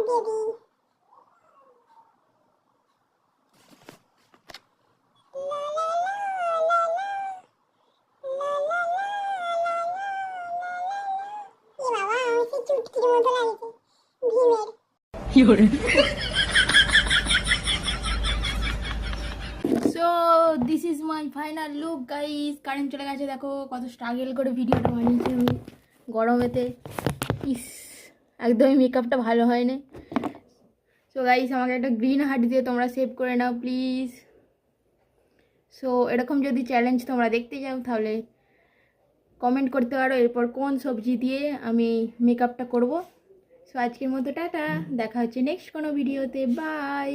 Baby. লা লা লা লা লা লা লা লা লা লা লা লা লা। এ বাবা, আমি সেই চুটকির মতো লাগছে ভীমের। So this is my final look guys. Current চলে গেছে, দেখো কত স্ট্রাগল করে ভিডিওটা বানিয়েছি আমি গরমেতে। ইস, একদমই মেকআপটা ভালো হয়নি। সো গাইস, আমাকে একটা গ্রিন হার্ট দিয়ে তোমরা সেভ করে নাও প্লিজ। সো এরকম যদি চ্যালেঞ্জ তোমরা দেখতে চাও তাহলে কমেন্ট করতে পারো এরপর কোন সবজি দিয়ে আমি মেকআপটা করব। সো আজকের মতো টাটা, দেখা হচ্ছে নেক্সট কোনো ভিডিওতে, বাই।